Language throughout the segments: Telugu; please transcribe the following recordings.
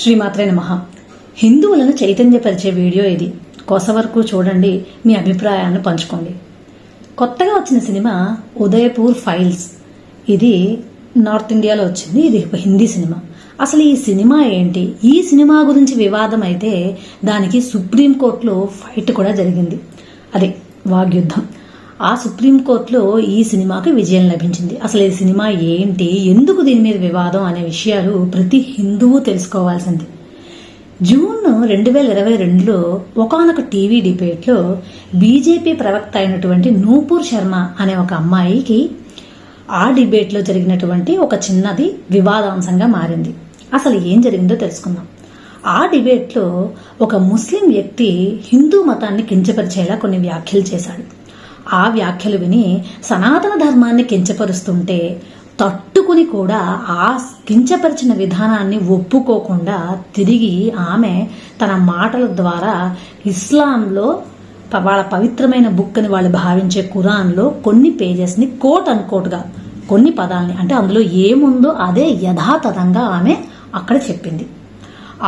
శ్రీమాత్రే నమః. హిందువులను చైతన్యపరిచే వీడియో ఇది. కొస వరకు చూడండి, మీ అభిప్రాయాన్ని పంచుకోండి. కొత్తగా వచ్చిన సినిమా ఉదయపూర్ ఫైల్స్. ఇది నార్త్ ఇండియాలో వచ్చింది. ఇది ఒక హిందీ సినిమా. అసలు ఈ సినిమా ఏంటి? ఈ సినిమా గురించి వివాదం అయితే దానికి సుప్రీంకోర్టులో ఫైట్ కూడా జరిగింది. అదే వాగ్యుద్ధం. ఆ సుప్రీంకోర్టులో ఈ సినిమాకి విజయం లభించింది. అసలు ఈ సినిమా ఏంటి, ఎందుకు దీని మీద వివాదం అనే విషయాలు ప్రతి హిందువు తెలుసుకోవాల్సింది. జూన్ 2022లో ఒకానొక టీవీ డిబేట్లో బీజేపీ ప్రవక్త అయినటువంటి నూపూర్ శర్మ అనే ఒక అమ్మాయికి ఆ డిబేట్లో జరిగినటువంటి ఒక చిన్నది వివాదాంశంగా మారింది. అసలు ఏం జరిగిందో తెలుసుకుందాం. ఆ డిబేట్లో ఒక ముస్లిం వ్యక్తి హిందూ మతాన్ని కించపరిచేలా కొన్ని వ్యాఖ్యలు చేశాడు. ఆ వ్యాఖ్యలు విని సనాతన ధర్మాన్ని కించపరుస్తుంటే తట్టుకుని కూడా ఆ కించపరిచిన విధానాన్ని ఒప్పుకోకుండా తిరిగి ఆమె తన మాటల ద్వారా ఇస్లాంలో వాళ్ళ పవిత్రమైన బుక్ అని వాళ్ళు భావించే ఖురాన్లో కొన్ని పేజెస్ని కోట్ అన్కోట్గా కొన్ని పదాలని, అంటే అందులో ఏముందో అదే యథాతథంగా ఆమె అక్కడ చెప్పింది.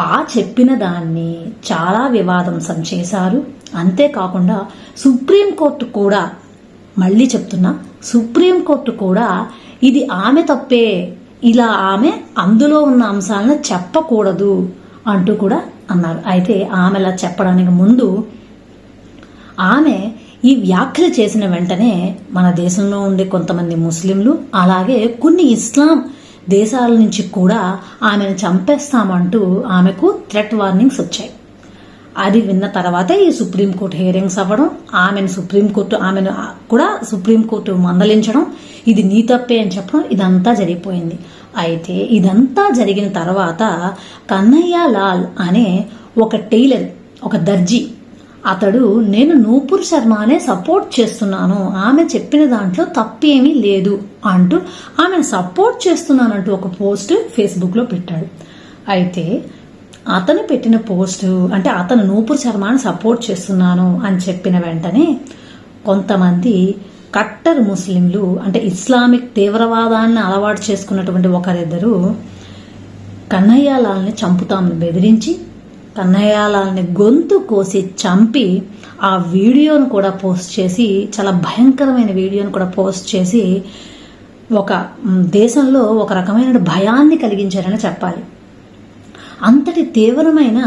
ఆ చెప్పిన దాన్ని చాలా వివాదంసం చేశారు. అంతేకాకుండా సుప్రీంకోర్టు కూడా, మళ్ళీ చెప్తున్నా, సుప్రీంకోర్టు కూడా ఇది ఆమె తప్పే, ఇలా ఆమె అందులో ఉన్న అంశాలను చెప్పకూడదు అంటూ కూడా అన్నారు. అయితే ఆమెలా చెప్పడానికి ముందు ఆమె ఈ వ్యాఖ్యలు చేసిన వెంటనే మన దేశంలో ఉండే కొంతమంది ముస్లింలు, అలాగే కొన్ని ఇస్లాం దేశాల నుంచి కూడా ఆమెను చంపేస్తామంటూ ఆమెకు థ్రెట్ వార్నింగ్స్ వచ్చాయి. అది విన్న తర్వాతే ఈ సుప్రీంకోర్టు హియరింగ్స్ అవ్వడం, ఆమెను సుప్రీంకోర్టు మందలించడం, ఇది నీ తప్పే అని చెప్పడం, ఇదంతా జరిగిపోయింది. అయితే ఇదంతా జరిగిన తర్వాత కన్నయ్య లాల్ అనే ఒక టైలర్, ఒక దర్జీ, అతడు నేను నూపూర్ శర్మనే సపోర్ట్ చేస్తున్నాను, ఆమె చెప్పిన దాంట్లో తప్పేమీ లేదు అంటూ ఆమెను సపోర్ట్ చేస్తున్నానంటూ ఒక పోస్ట్ ఫేస్బుక్లో పెట్టాడు. అయితే అతను పెట్టిన పోస్టు, అంటే అతను నూపూర్ శర్మని సపోర్ట్ చేస్తున్నాను అని చెప్పిన వెంటనే కొంతమంది కట్టర్ ముస్లింలు, అంటే ఇస్లామిక్ తీవ్రవాదాన్ని అలవాటు చేసుకున్నటువంటి ఒకరిద్దరు కన్నయ్యలాల్ని చంపుతామని బెదిరించి కన్నయ్యలాల్ని గొంతు కోసి చంపి ఆ వీడియోను కూడా పోస్ట్ చేసి, చాలా భయంకరమైన వీడియోను కూడా పోస్ట్ చేసి ఒక దేశంలో ఒక రకమైన భయాన్ని కలిగించారని చెప్పాలి. అంతటి తీవ్రమైన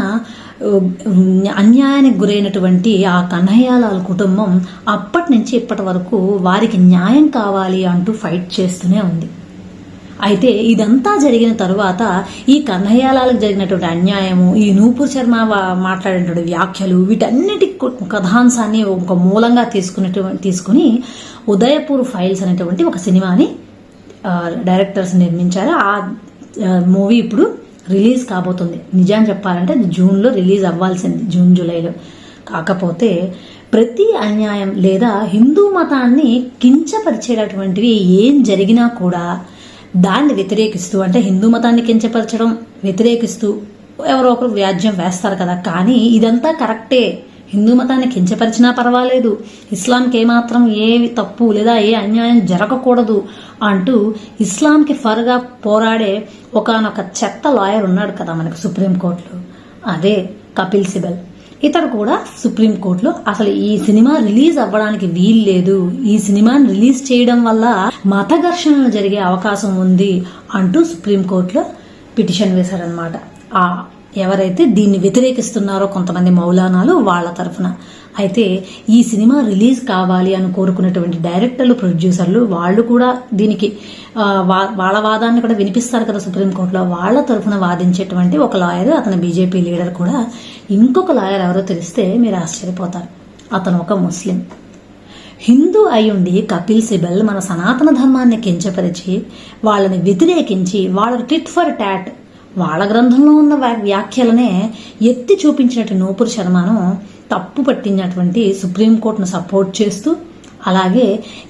అన్యాయానికి గురైనటువంటి ఆ కన్నయ్యలాల్ కుటుంబం అప్పటి నుంచి ఇప్పటి వరకు వారికి న్యాయం కావాలి అంటూ ఫైట్ చేస్తూనే ఉంది. అయితే ఇదంతా జరిగిన తరువాత ఈ కన్నయ్యలాల్కి జరిగినటువంటి అన్యాయము, ఈ నూపూర్ శర్మ మాట్లాడినటువంటి వ్యాఖ్యలు, వీటన్నిటి కథాంశాన్ని ఒక మూలంగా తీసుకుని ఉదయపూర్ ఫైల్స్ అనేటువంటి ఒక సినిమాని డైరెక్టర్స్ నిర్మించారు. ఆ మూవీ ఇప్పుడు రిలీజ్ కాబోతుంది. నిజాన్ని చెప్పాలంటే అది జూన్లో రిలీజ్ అవ్వాల్సింది, జూన్ జూలైలో. కాకపోతే ప్రతి అన్యాయం లేదా హిందూ మతాన్ని కించపరిచేటటువంటివి ఏం జరిగినా కూడా దాన్ని వ్యతిరేకిస్తూ, అంటే హిందూ మతాన్ని కించపరచడం వ్యతిరేకిస్తూ ఎవరో ఒకరు వ్యాజ్యం వేస్తారు కదా. కానీ ఇదంతా కరెక్టే, హిందూ మతాన్ని కించపరిచినా పర్వాలేదు, ఇస్లాంకి ఏమాత్రం ఏ తప్పు లేదా ఏ అన్యాయం జరగకూడదు అంటూ ఇస్లాంకి ఫర్గా పోరాడే ఒకానొక చెత్త లాయర్ ఉన్నాడు కదా మనకు సుప్రీంకోర్టులో, అదే కపిల్ సిబల్. ఇతడు కూడా సుప్రీంకోర్టులో అసలు ఈ సినిమా రిలీజ్ అవ్వడానికి వీలు లేదు, ఈ సినిమాని రిలీజ్ చేయడం వల్ల మత ఘర్షణలు జరిగే అవకాశం ఉంది అంటూ సుప్రీంకోర్టులో పిటిషన్ వేశారనమాట. ఎవరైతే దీన్ని వ్యతిరేకిస్తున్నారో కొంతమంది మౌలానాలు వాళ్ళ తరఫున. అయితే ఈ సినిమా రిలీజ్ కావాలి అని కోరుకున్నటువంటి డైరెక్టర్లు, ప్రొడ్యూసర్లు వాళ్ళు కూడా దీనికి వాళ్ళ వాదాన్ని కూడా వినిపిస్తారు కదా సుప్రీంకోర్టులో. వాళ్ళ తరఫున వాదించేటువంటి ఒక లాయర్, అతను బీజేపీ లీడర్ కూడా. ఇంకొక లాయర్ ఎవరో తెలిస్తే మీరు ఆశ్చర్యపోతారు. అతను ఒక ముస్లిం. హిందూ అయ్యుండి కపిల్ సిబల్ మన సనాతన ధర్మాన్ని కించపరిచి వాళ్ళని వ్యతిరేకించి వాళ్ళ టిట్ ఫర్ టాట్, వాళ్ళ గ్రంథంలో ఉన్న వ్యాఖ్యలనే ఎత్తి చూపించినట్టు నూపూర్ శర్మను తప్పు పట్టించినటువంటి సుప్రీంకోర్టును సపోర్ట్ చేస్తూ, అలాగే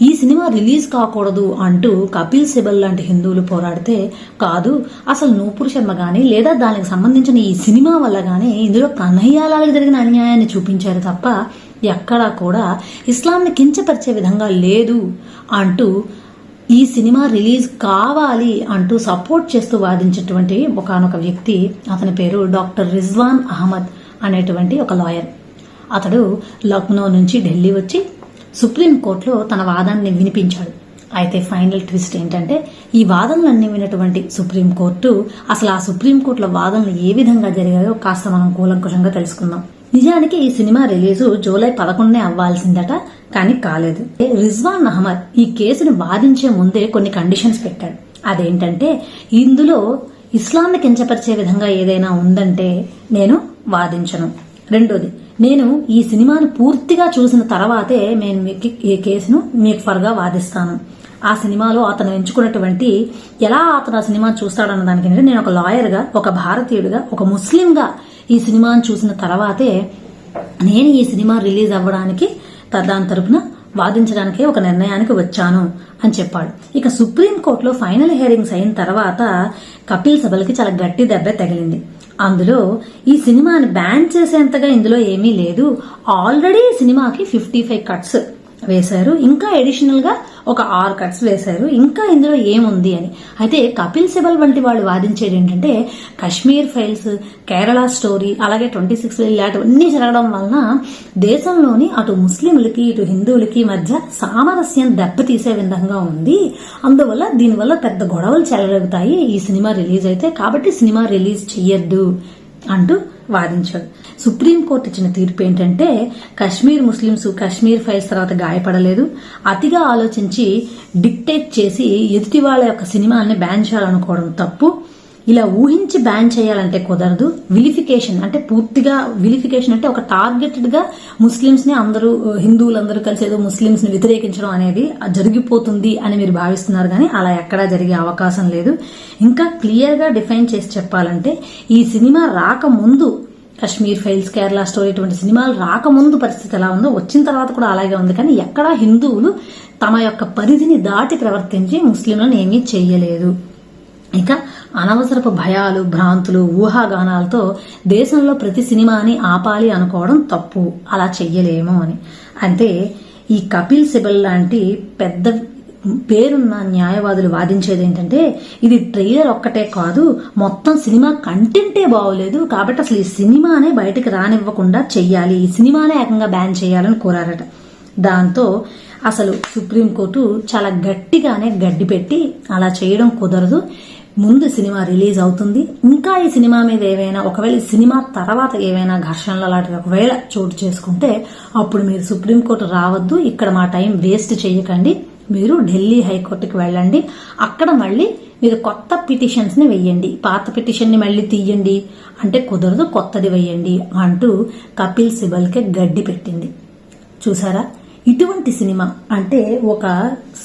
ఈ సినిమా రిలీజ్ కాకూడదు అంటూ కపిల్ సిబల్ లాంటి హిందువులు పోరాడితే, కాదు అసలు నూపూర్ శర్మ కానీ లేదా దానికి సంబంధించిన ఈ సినిమా వల్ల కానీ ఇందులో కన్నయ్యలాల్కి జరిగిన అన్యాయాన్ని చూపించారు తప్ప ఎక్కడా కూడా ఇస్లాంని కించపరిచే విధంగా లేదు అంటూ ఈ సినిమా రిలీజ్ కావాలి అంటూ సపోర్ట్ చేస్తూ వాదించేటువంటి ఒకానొక వ్యక్తి, అతని పేరు డాక్టర్ రిజ్వాన్ అహ్మద్ అనేటువంటి ఒక లాయర్. అతడు లక్నో నుంచి ఢిల్లీ వచ్చి సుప్రీంకోర్టులో తన వాదాన్ని వినిపించాడు. అయితే ఫైనల్ ట్విస్ట్ ఏంటంటే, ఈ వాదనలన్నీ విన్నటువంటి సుప్రీంకోర్టు అసలు ఆ సుప్రీంకోర్టులో వాదనలు ఏ విధంగా జరిగాయో కాస్త మనం కూలంకుషంగా తెలుసుకుందాం. నిజానికి ఈ సినిమా రిలీజు జూలై 11 అవ్వాల్సిందట, కానీ కాలేదు. రిజ్వాన్ అహ్మద్ ఈ కేసుని వాదించే ముందే కొన్ని కండిషన్స్ పెట్టాడు. అదేంటంటే, ఇందులో ఇస్లాంని కించపరిచే విధంగా ఏదైనా ఉందంటే నేను వాదించను. రెండోది, నేను ఈ సినిమాను పూర్తిగా చూసిన తర్వాతే నేను ఈ కేసును మీకు ఫర్గా వాదిస్తాను. ఆ సినిమాలో అతను ఎంచుకున్నటువంటి ఎలా అతను ఆ సినిమా చూస్తాడన్న దానికి నేను ఒక లాయర్గా, ఒక భారతీయుడిగా, ఒక ముస్లింగా ఈ సినిమాను చూసిన తర్వాతే నేను ఈ సినిమా రిలీజ్ అవ్వడానికి దాని తరపున వాదించడానికే ఒక నిర్ణయానికి వచ్చాను అని చెప్పాడు. ఇక సుప్రీంకోర్టులో ఫైనల్ హియరింగ్స్ అయిన తర్వాత కపిల్ సిబల్కి చాలా గట్టి దెబ్బ తగిలింది. అందులో ఈ సినిమాని బ్యాన్ చేసేంతగా ఇందులో ఏమీ లేదు. ఆల్రెడీ ఈ సినిమాకి 55 కట్స్ వేశారు, ఇంకా అడిషనల్ గా ఒక 6 కట్స్ వేశారు, ఇంకా ఇందులో ఏముంది అని. అయితే కపిల్ సిబల్ వంటి వాళ్ళు వాదించేది ఏంటంటే, కశ్మీర్ ఫైల్స్, కేరళ స్టోరీ, అలాగే 26 ఇలాంటివన్నీ జరగడం వలన దేశంలోని అటు ముస్లింలకి ఇటు హిందువులకి మధ్య సామరస్యం దెబ్బతీసే విధంగా ఉంది. అందువల్ల దీనివల్ల పెద్ద గొడవలు చెలరేగుతాయి ఈ సినిమా రిలీజ్ అయితే, కాబట్టి సినిమా రిలీజ్ చెయ్యొద్దు అంటూ వాదించాడు. సుప్రీంకోర్టు ఇచ్చిన తీర్పు ఏంటంటే, కశ్మీర్ ముస్లింస్ కశ్మీర్ ఫైల్స్ తర్వాత గాయపడలేదు, అతిగా ఆలోచించి డిక్టేట్ చేసి ఎదుటి వాళ్ళ యొక్క సినిమాల్ని బ్యాన్ చేయాలనుకోవడం తప్పు, ఇలా ఊహించి బ్యాన్ చేయాలంటే కుదరదు. విలిఫికేషన్ అంటే పూర్తిగా విలిఫికేషన్ అంటే ఒక టార్గెటెడ్ గా ముస్లింస్ ని అందరూ హిందువులందరూ కలిసి ఏదో ముస్లింస్ ని వ్యతిరేకించడం అనేది జరిగిపోతుంది అని మీరు భావిస్తున్నారు, కానీ అలా ఎక్కడా జరిగే అవకాశం లేదు. ఇంకా క్లియర్ గా డిఫైన్ చేసి చెప్పాలంటే, ఈ సినిమా రాకముందు కశ్మీర్ ఫైల్స్, కేరళ స్టోరీ ఇటువంటి సినిమాలు రాకముందు పరిస్థితి ఎలా ఉందో వచ్చిన తర్వాత కూడా అలాగే ఉంది. కానీ ఎక్కడా హిందువులు తమ యొక్క పరిధిని దాటి ప్రవర్తించి ముస్లింలను ఏమీ చెయ్యలేదు. ఇక అనవసరపు భయాలు, భ్రాంతులు, ఊహాగానాలతో దేశంలో ప్రతి సినిమాని ఆపాలి అనుకోవడం తప్పు, అలా చెయ్యలేము అని. అంటే ఈ కపిల్ సిబల్ లాంటి పెద్ద పేరున్న న్యాయవాదులు వాదించేది ఏంటంటే, ఇది ట్రైలర్ ఒక్కటే కాదు, మొత్తం సినిమా కంటెంటే బాగోలేదు, కాబట్టి అసలు ఈ సినిమానే బయటకు రానివ్వకుండా చెయ్యాలి, ఈ సినిమానే ఏకంగా బ్యాన్ చేయాలని కోరారట. దాంతో అసలు సుప్రీంకోర్టు చాలా గట్టిగానే గడ్డి పెట్టి అలా చేయడం కుదరదు, ముందు సినిమా రిలీజ్ అవుతుంది, ఇంకా ఈ సినిమా మీద ఏవైనా ఒకవేళ ఈ సినిమా తర్వాత ఏవైనా ఘర్షణలు అలాంటివి ఒకవేళ చోటు చేసుకుంటే అప్పుడు మీరు సుప్రీంకోర్టు రావద్దు, ఇక్కడ మా టైం వేస్ట్ చేయకండి, మీరు ఢిల్లీ హైకోర్టుకి వెళ్ళండి, అక్కడ మళ్ళీ మీరు కొత్త పిటిషన్స్ ని వెయ్యండి, పాత పిటిషన్ ని మళ్ళీ తీయండి అంటే కుదరదు, కొత్తది వెయ్యండి అంటూ కపిల్ సిబల్కి గడ్డి పెట్టింది. చూసారా, ఇటువంటి సినిమా అంటే ఒక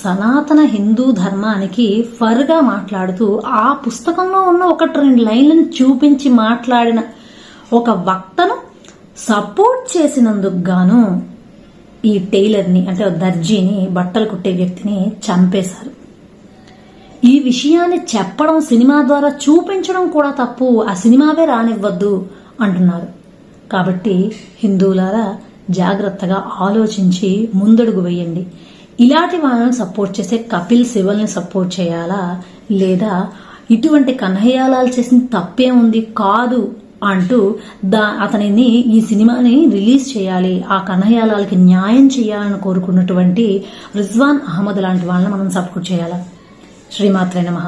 సనాతన హిందూ ధర్మానికి ఫర్గా మాట్లాడుతూ ఆ పుస్తకంలో ఉన్న 1-2 లైన్లను చూపించి మాట్లాడిన ఒక వక్తను సపోర్ట్ చేసినందుకు గాను ఈ టైలర్ని అంటే దర్జీని, బట్టలు కుట్టే వ్యక్తిని చంపేశారు. ఈ విషయాన్ని చెప్పడం, సినిమా ద్వారా చూపించడం కూడా తప్పు, ఆ సినిమావే రానివ్వద్దు అంటున్నారు. కాబట్టి హిందువులారా జాగ్రత్తగా ఆలోచించి ముందడుగు వేయండి. ఇలాంటి వాళ్ళని సపోర్ట్ చేసే కపిల్ సిబల్ని సపోర్ట్ చేయాలా, లేదా ఇటువంటి కన్హయ్యాలాలు చేసిన తప్పే ఉంది కాదు అంటూ అతనిని ఈ సినిమాని రిలీజ్ చేయాలి, ఆ కన్హయ్యాలాలకి న్యాయం చేయాలని కోరుకున్నటువంటి రిజ్వాన్ అహ్మద్ లాంటి వాళ్ళని మనం సపోర్ట్ చేయాలా. శ్రీమాత్రే నమః.